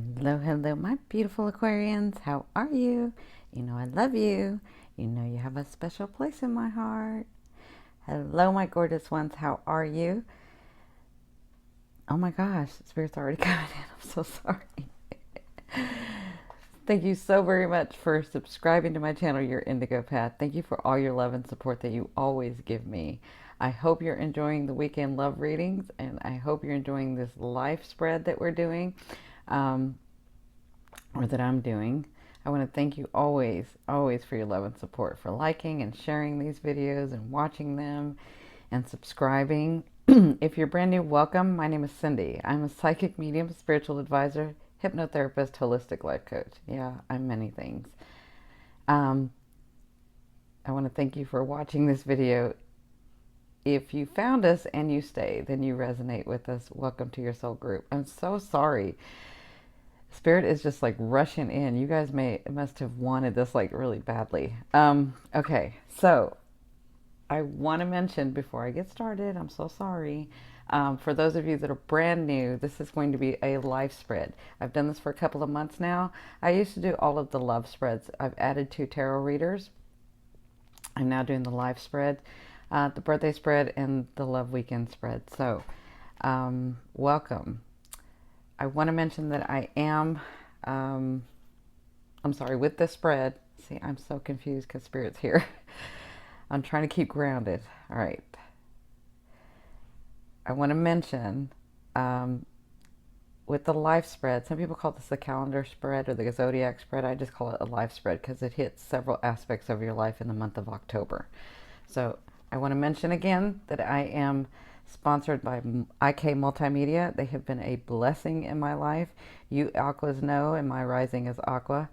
Hello, hello, my beautiful Aquarians. How are you? You know I love you. You know you have a special place in my heart. Hello, my gorgeous ones. How are you? Oh my gosh, Spirit's already coming in. I'm so sorry. Thank you so very much for subscribing to my channel, Your Indigo Path. Thank you for all your love and support that you always give me. I hope you're enjoying the weekend love readings, and I hope you're enjoying this life spread that we're doing. Um, or that I'm doing. I want to thank you always, always for your love and support, for liking and sharing these videos and watching them and subscribing. If you're brand new, welcome. My name is Cindy. I'm a psychic medium, spiritual advisor, hypnotherapist, holistic life coach. Yeah, I'm many things. Um, I want to thank you for watching this video. If you found us and you stay, then you resonate with us. Welcome to your soul group. I'm so sorry. Spirit is just like rushing in. You guys must have wanted this like really badly. Okay, so I want to mention before I get started, I'm so sorry. For those of you that are brand new, this is going to be a life spread. I've done this for a couple of months now. I used to do all of the love spreads. I've added 2 tarot readers. I'm now doing the life spread, the birthday spread, and the love weekend spread. So, welcome. I want to mention that I am, I'm sorry, with the spread. See, I'm so confused because Spirit's here. I'm trying to keep grounded. All right. I want to mention with the life spread, some people call this the calendar spread or the zodiac spread. I just call it a life spread because it hits several aspects of your life in the month of October. So I want to mention again that I am sponsored by IK Multimedia. They have been a blessing in my life. You Aquas know, and my rising is Aqua,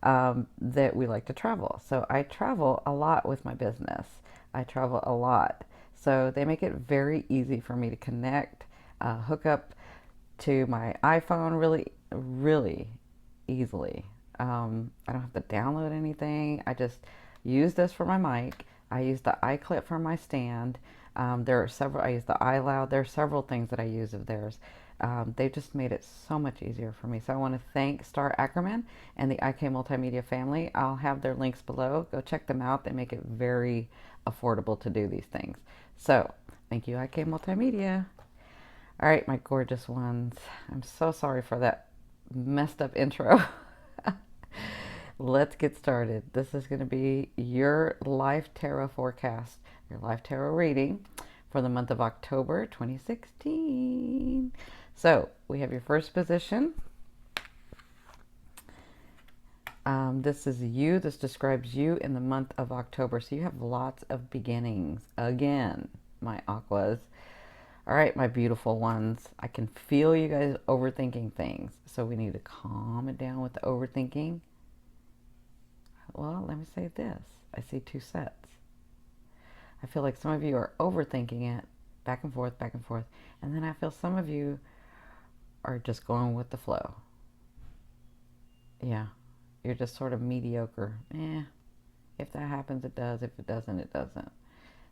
that we like to travel. So I travel a lot with my business. I travel a lot. So they make it very easy for me to connect, hook up to my iPhone really, really easily. I don't have to download anything. I just use this for my mic. I use the iClip for my stand. There are several, I use the iLoud. There are several things that I use of theirs. They've just made it so much easier for me. So I want to thank Star Ackerman and the IK Multimedia family. I'll have their links below. Go check them out. They make it very affordable to do these things. So thank you, IK Multimedia. All right, my gorgeous ones. I'm so sorry for that messed up intro. Let's get started. This is going to be your life tarot forecast, your life tarot reading for the month of October 2016. So we have your first position. This is you. This describes you in the month of October. So you have lots of beginnings. Again, my aquas. All right, my beautiful ones. I can feel you guys overthinking things. So we need to calm it down with the overthinking. Well, let me say this. I see 2 sets. I feel like some of you are overthinking it, back and forth, back and forth. And then I feel some of you are just going with the flow. Yeah, you're just sort of mediocre. If that happens, it does. If it doesn't, it doesn't.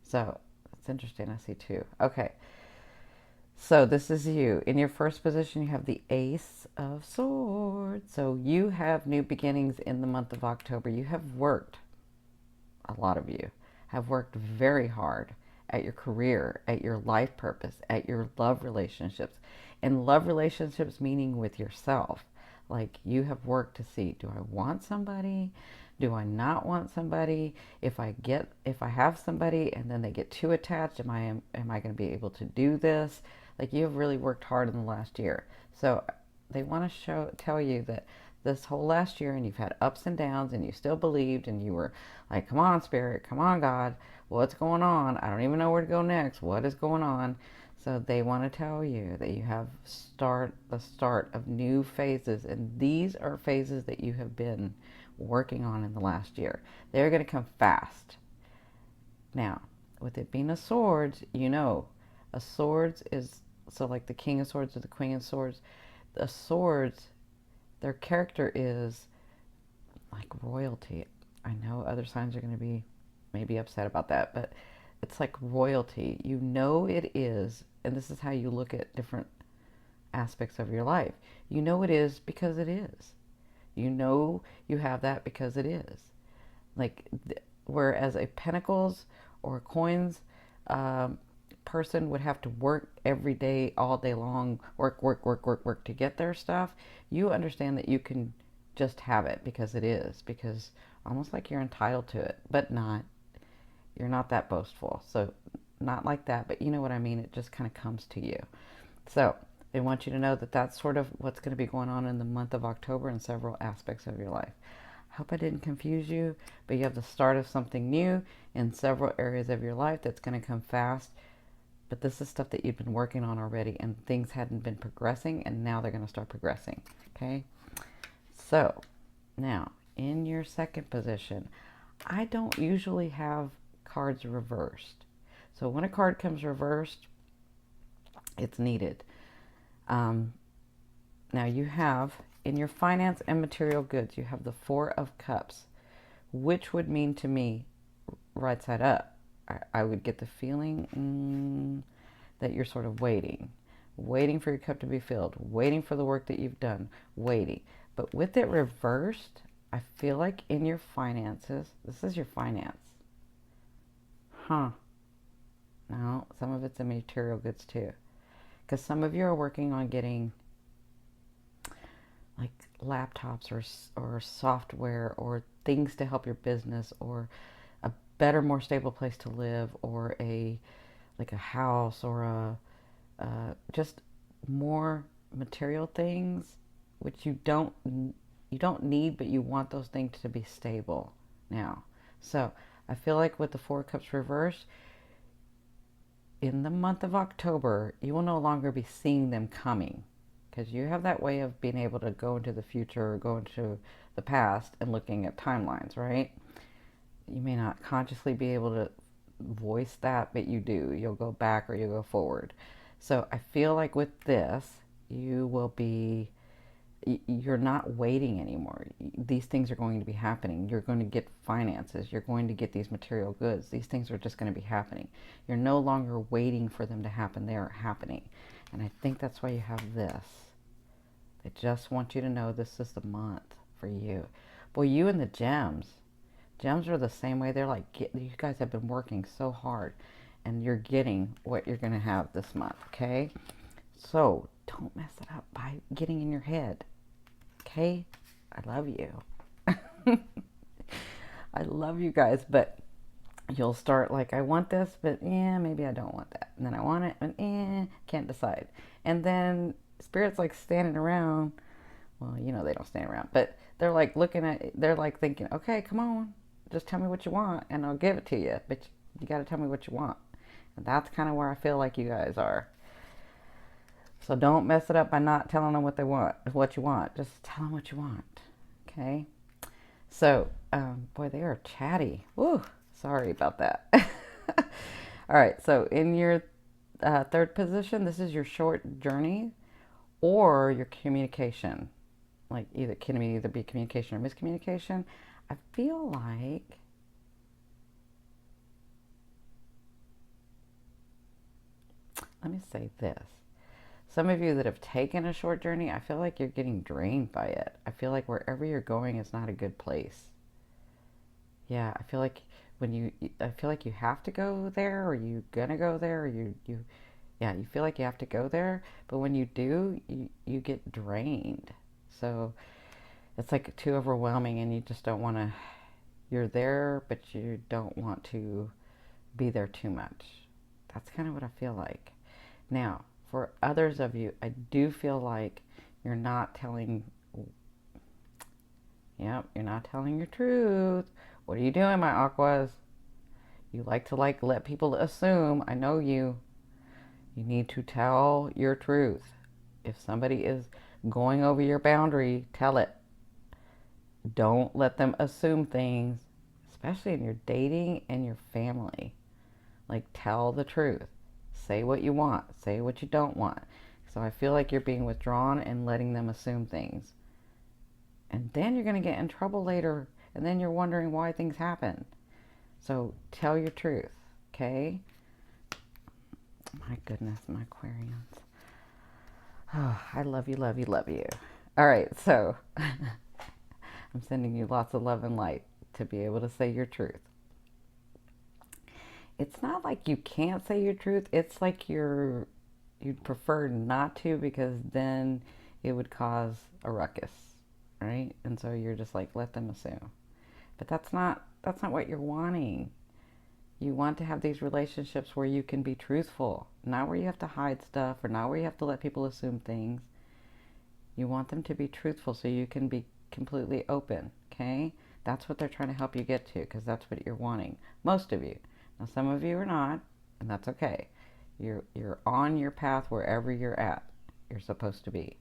So it's interesting. I see 2. Okay. So this is you. In your first position, you have the Ace of Swords. So you have new beginnings in the month of October. You have worked, a lot of you have worked very hard at your career, at your life purpose, at your love relationships. And love relationships meaning with yourself. Like you have worked to see, do I want somebody? Do I not want somebody? If I have somebody and then they get too attached, am I going to be able to do this? Like you have really worked hard in the last year. So they want to tell you that this whole last year, and you've had ups and downs, and you still believed, and you were like, come on, Spirit, come on, God, what's going on? I don't even know where to go next. What is going on? So they want to tell you that you have the start of new phases, and these are phases that you have been working on in the last year. They're going to come fast. Now, with it being a swords, you know, a swords is, so like the King of Swords or the Queen of Swords, the swords, their character is like royalty. I know other signs are going to be maybe upset about that, but it's like royalty. You know it is, and this is how you look at different aspects of your life. You know it is because it is. You know you have that because it is. Like, whereas a pentacles or a coins person would have to work every day, all day long, work to get their stuff, you understand that you can just have it because it is, because almost like you're entitled to it, but not. You're not that boastful. So, not like that, but you know what I mean? It just kind of comes to you. So, they want you to know that that's sort of what's going to be going on in the month of October in several aspects of your life. I hope I didn't confuse you, but you have the start of something new in several areas of your life that's going to come fast. But this is stuff that you've been working on already, and things hadn't been progressing, and now they're going to start progressing. Okay? So, now, in your second position, I don't usually have cards reversed. So when a card comes reversed, it's needed. Now you have, in your finance and material goods, you have the Four of Cups, which would mean to me, right side up, I would get the feeling that you're sort of waiting for your cup to be filled, waiting for the work that you've done, waiting. But with it reversed, I feel like in your finances, this is your finance. No, some of it's in material goods too. Because some of you are working on getting like laptops or software or things to help your business, or a better, more stable place to live, or a house, or just more material things which you don't need, but you want those things to be stable now. So I feel like with the Four of Cups reversed, in the month of October, you will no longer be seeing them coming, because you have that way of being able to go into the future or go into the past and looking at timelines, right? You may not consciously be able to voice that, but you do. You'll go back or you'll go forward. So I feel like with this, you're not waiting anymore. These things are going to be happening. You're going to get finances. You're going to get these material goods. These things are just going to be happening. You're no longer waiting for them to happen. They are happening. And I think that's why you have this. They just want you to know this is the month for you. Boy, you and the gems. Gems are the same way. They're like, you guys have been working so hard, and you're getting what you're going to have this month, okay? So don't mess it up by getting in your head, okay? I love you. I love you guys, but you'll start like, I want this, but maybe I don't want that. And then I want it, but can't decide. And then Spirit's like standing around. Well, you know they don't stand around, but they're like they're like thinking, okay, come on, just tell me what you want and I'll give it to you. But you got to tell me what you want. And that's kind of where I feel like you guys are. So don't mess it up by not telling them what you want. Just tell them what you want. Okay? So, boy, they are chatty. Woo! Sorry about that. All right. So in your third position, this is your short journey or your communication. Like can either be communication or miscommunication. I feel like let me say this. Some of you that have taken a short journey, I feel like you're getting drained by it. I feel like wherever you're going is not a good place. Yeah, I feel like you have to go there, or you gonna go there, or you feel like you have to go there, but when you do, you get drained. So it's like too overwhelming, and you just don't want to. You're there, but you don't want to be there too much. That's kind of what I feel like. Now, for others of you, I do feel like you're not telling your truth. What are you doing, my Aquas? You like to let people assume. I know you. You need to tell your truth. If somebody is going over your boundary, tell it. Don't let them assume things, especially in your dating and your family. Like, tell the truth. Say what you want. Say what you don't want. So I feel like you're being withdrawn and letting them assume things. And then you're going to get in trouble later, and then you're wondering why things happen. So tell your truth, okay? My goodness, my Aquarians. Oh, I love you, love you, love you. All right, so I'm sending you lots of love and light to be able to say your truth. It's not like you can't say your truth. It's like you'd prefer not to, because then it would cause a ruckus, right? And so you're just like, let them assume. But that's not what you're wanting. You want to have these relationships where you can be truthful, not where you have to hide stuff or not where you have to let people assume things. You want them to be truthful so you can be completely open, okay? That's what they're trying to help you get to, because that's what you're wanting. Most of you. Now, some of you are not, and that's okay. You're on your path wherever you're at. You're supposed to be.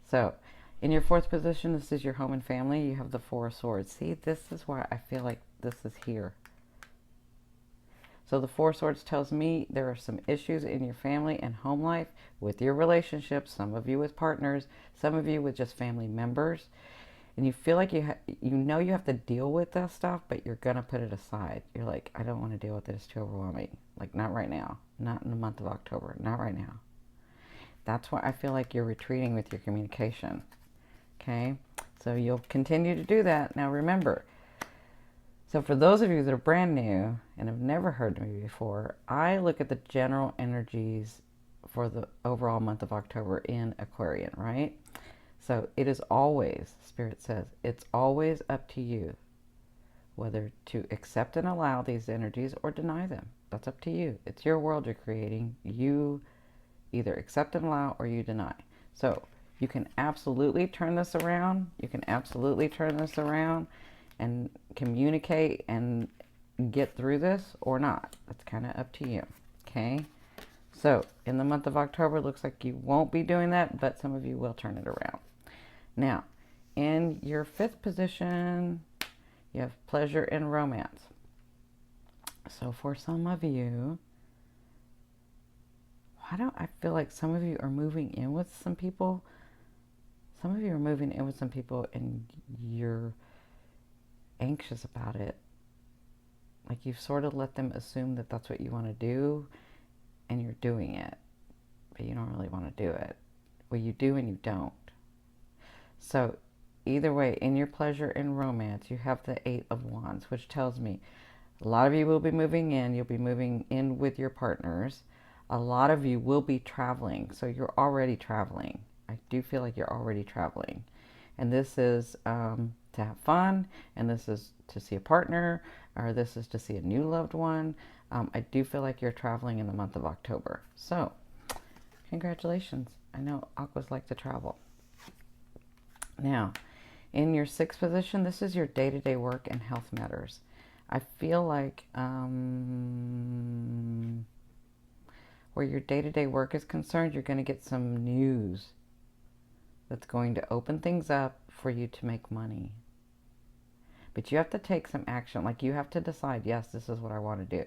So, in your fourth position, this is your home and family. You have the Four of Swords. See, this is why I feel like this is here. So the Four of Swords tells me there are some issues in your family and home life with your relationships, some of you with partners, some of you with just family members. And you feel like you have to deal with that stuff, but you're going to put it aside. You're like, I don't want to deal with it. It's too overwhelming. Like, not right now. Not in the month of October. Not right now. That's why I feel like you're retreating with your communication. Okay? So you'll continue to do that. Now remember, so for those of you that are brand new and have never heard me before, I look at the general energies for the overall month of October in Aquarian, right? So it is always, Spirit says, it's always up to you whether to accept and allow these energies or deny them. That's up to you. It's your world you're creating. You either accept and allow or you deny. So you can absolutely turn this around. You can absolutely turn this around and communicate and get through this or not. That's kind of up to you. Okay? So in the month of October, it looks like you won't be doing that, but some of you will turn it around. Now, in your fifth position, you have pleasure and romance. So for some of you, why don't I feel like some of you are moving in with some people? Some of you are moving in with some people and you're anxious about it. Like you've sort of let them assume that that's what you want to do and you're doing it, but you don't really want to do it. Well, you do and you don't. So either way, in your pleasure and romance, you have the Eight of Wands, which tells me a lot of you will be moving in. You'll be moving in with your partners. A lot of you will be traveling. So you're already traveling. I do feel like you're already traveling. And this is to have fun. And this is to see a partner. Or this is to see a new loved one. I do feel like you're traveling in the month of October. So congratulations. I know Aquas like to travel. Now, in your sixth position, this is your day-to-day work and health matters. I feel like where your day-to-day work is concerned, you're going to get some news that's going to open things up for you to make money. But you have to take some action. Like you have to decide, yes, this is what I want to do.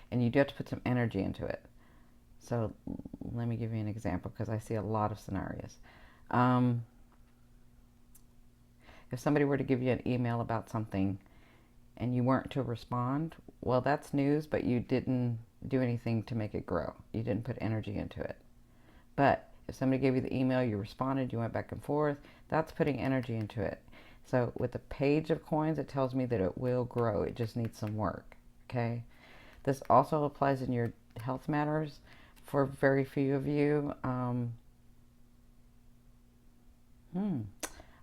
And you do have to put some energy into it. So let me give you an example because I see a lot of scenarios. If somebody were to give you an email about something and you weren't to respond, well, that's news, but you didn't do anything to make it grow. You didn't put energy into it. But if somebody gave you the email, you responded, you went back and forth, that's putting energy into it. So with the Page of Coins, it tells me that it will grow. It just needs some work, okay? This also applies in your health matters for very few of you.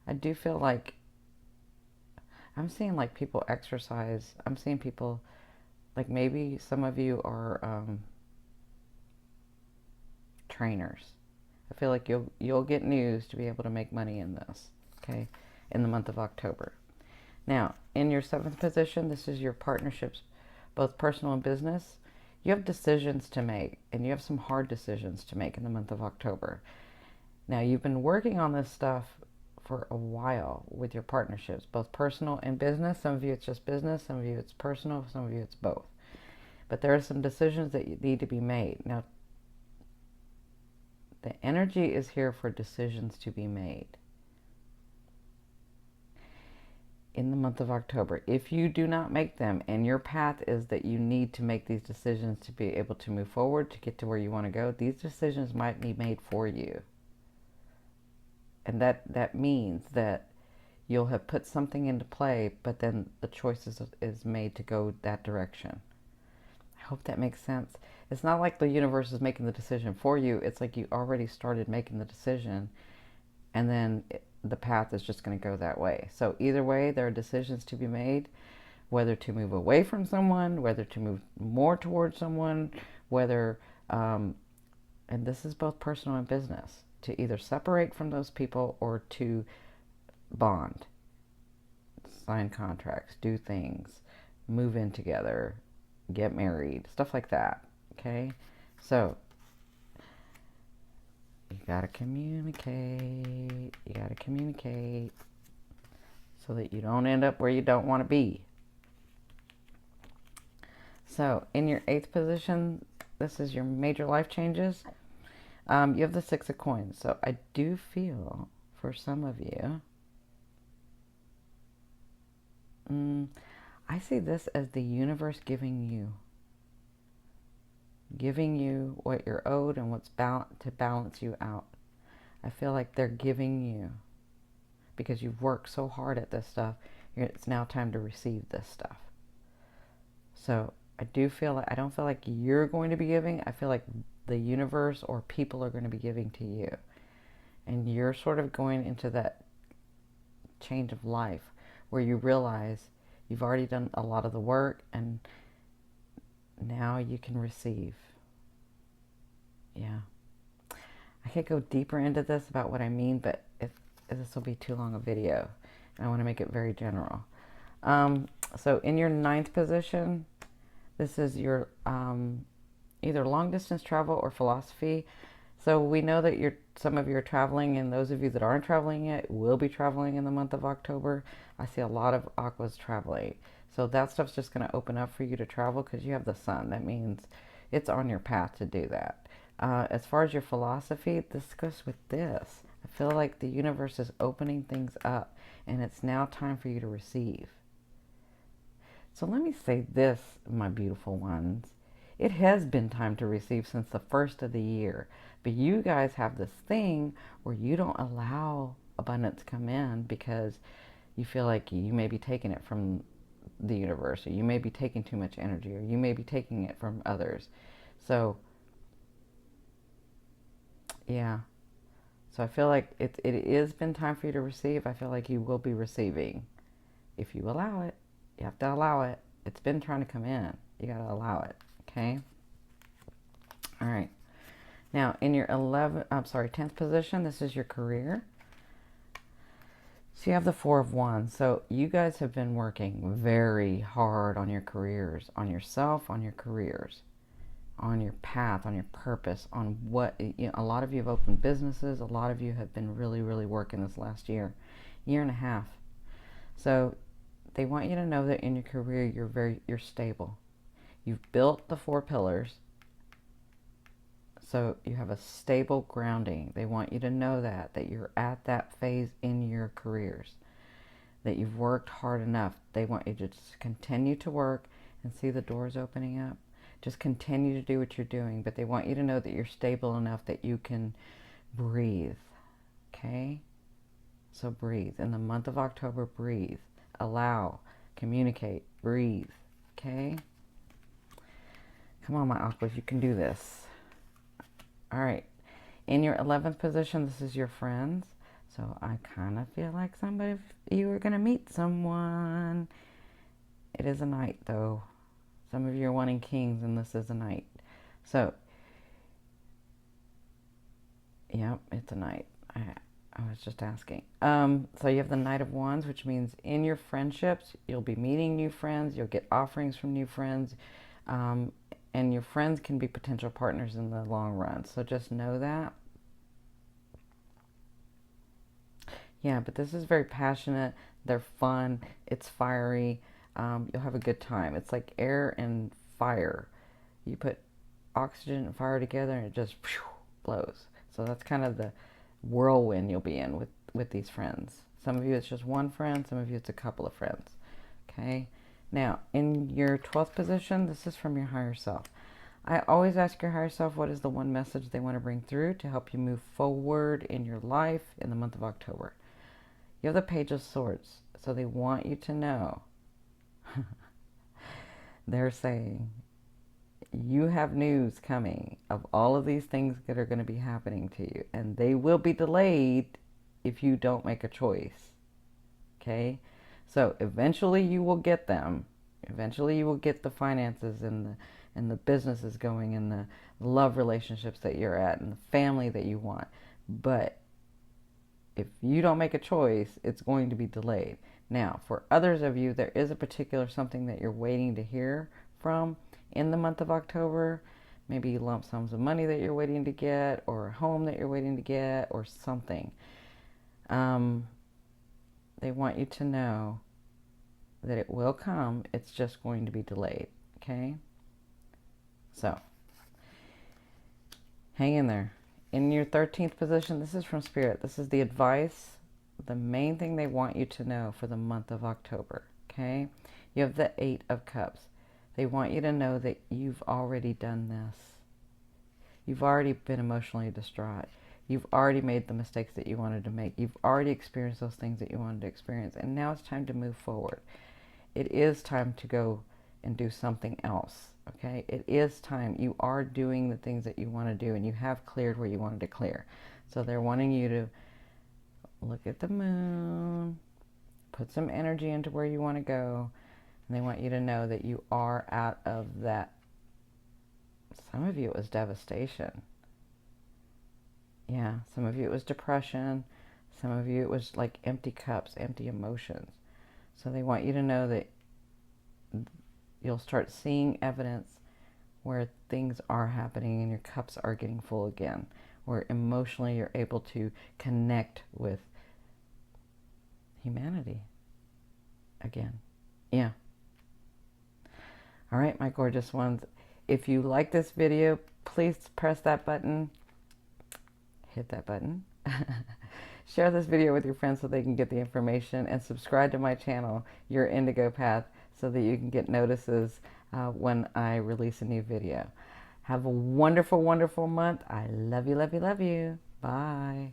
I do feel like I'm seeing like people exercise. I'm seeing people like maybe some of you are trainers. I feel like you'll get news to be able to make money in this, okay, in the month of October. Now, in your seventh position, this is your partnerships, both personal and business. You have decisions to make, and you have some hard decisions to make in the month of October. Now, you've been working on this stuff for a while with your partnerships, both personal and business. Some of you it's just business, some of you it's personal, some of you it's both. But there are some decisions that need to be made. Now, the energy is here for decisions to be made in the month of October. If you do not make them, and your path is that you need to make these decisions to be able to move forward, to get to where you want to go, these decisions might be made for you. And that means that you'll have put something into play, but then the choice is made to go that direction. I hope that makes sense. It's not like the universe is making the decision for you. It's like you already started making the decision, and then the path is just going to go that way. So either way, there are decisions to be made, whether to move away from someone, whether to move more towards someone, whether, and this is both personal and business, to either separate from those people or to bond, sign contracts, do things, move in together, get married, stuff like that. Okay? So, you gotta communicate. You gotta communicate so that you don't end up where you don't want to be. So, in your 8th position, this is your major life changes. You have the 6 of coins. So, I do feel for some of you, I see this as the universe giving you what you're owed and what's to balance you out. I feel like they're giving you, because you've worked so hard at this stuff, it's now time to receive this stuff. So I don't feel like you're going to be giving. I feel like the universe or people are going to be giving to you. And you're sort of going into that change of life where you realize you've already done a lot of the work and now you can receive. Yeah. I could go deeper into this about what I mean, but this will be too long a video. And I want to make it very general. So in your 9th position, this is your either long distance travel or philosophy. So we know that some of you are traveling, and those of you that aren't traveling yet will be traveling in the month of October. I see a lot of Aquas traveling. So that stuff's just going to open up for you to travel because you have the sun. That means it's on your path to do that. As far as your philosophy, this goes with this. I feel like the universe is opening things up, and it's now time for you to receive. So let me say this, my beautiful ones. It has been time to receive since the first of the year. But you guys have this thing where you don't allow abundance to come in because you feel like you may be taking it from the universe, or you may be taking too much energy, or you may be taking it from others. So, yeah. So I feel like it has been time for you to receive. I feel like you will be receiving if you allow it. You have to allow it. It's been trying to come in. You got to allow it. Okay? All right. Now, in your 10th position, this is your career. So you have the 4 of Wands. So you guys have been working very hard on your careers, on yourself, on your careers, on your path, on your purpose, on what, a lot of you have opened businesses. A lot of you have been really, really working this last year and a half. So they want you to know that in your career, you're stable. You've built the 4 pillars. So you have a stable grounding. They want you to know that you're at that phase in your careers, that you've worked hard enough. They want you to just continue to work and see the doors opening up. Just continue to do what you're doing, but they want you to know that you're stable enough that you can breathe. Okay? So breathe. In the month of October, breathe. Allow. Communicate. Breathe. Okay? Come on, my aquas. You can do this. All right. In your 11th position, this is your friends. So I kind of feel like somebody, you are going to meet someone. It is a knight, though. Some of you are wanting kings, and this is a knight. So, yep, it's a knight. I was just asking. So you have the Knight of Wands, which means in your friendships, you'll be meeting new friends. You'll get offerings from new friends. And your friends can be potential partners in the long run. So just know that. Yeah, but this is very passionate. They're fun. It's fiery. You'll have a good time. It's like air and fire. You put oxygen and fire together and it just blows. So that's kind of the whirlwind you'll be in with these friends. Some of you it's just one friend. Some of you it's a couple of friends. Okay? Now, in your 12th position, this is from your higher self. I always ask your higher self what is the one message they want to bring through to help you move forward in your life in the month of October. You have the Page of Swords, so they want you to know. They're saying you have news coming of all of these things that are going to be happening to you, and they will be delayed if you don't make a choice. Okay? So eventually you will get them. Eventually you will get the finances and the businesses going and the love relationships that you're at and the family that you want. But if you don't make a choice, it's going to be delayed. Now, for others of you, there is a particular something that you're waiting to hear from in the month of October. Maybe lump sums of money that you're waiting to get, or a home that you're waiting to get, or something. They want you to know that it will come. It's just going to be delayed. Okay? So, hang in there. In your 13th position, this is from Spirit. This is the advice, the main thing they want you to know for the month of October. Okay? You have the 8 of Cups. They want you to know that you've already done this. You've already been emotionally distraught. You've already made the mistakes that you wanted to make. You've already experienced those things that you wanted to experience. And now it's time to move forward. It is time to go and do something else. Okay? It is time. You are doing the things that you want to do, and you have cleared where you wanted to clear. So they're wanting you to look at the moon, put some energy into where you want to go, and they want you to know that you are out of that. Some of you it was devastation. Yeah, some of you it was depression. Some of you it was like empty cups, empty emotions. So they want you to know that you'll start seeing evidence where things are happening and your cups are getting full again, where emotionally you're able to connect with humanity again. Yeah. All right, my gorgeous ones. If you like this video, please press that button. Hit that button. Share this video with your friends so they can get the information, and subscribe to my channel, Your Indigo Path, so that you can get notices when I release a new video. Have a wonderful, wonderful month. I love you, love you, love you. Bye.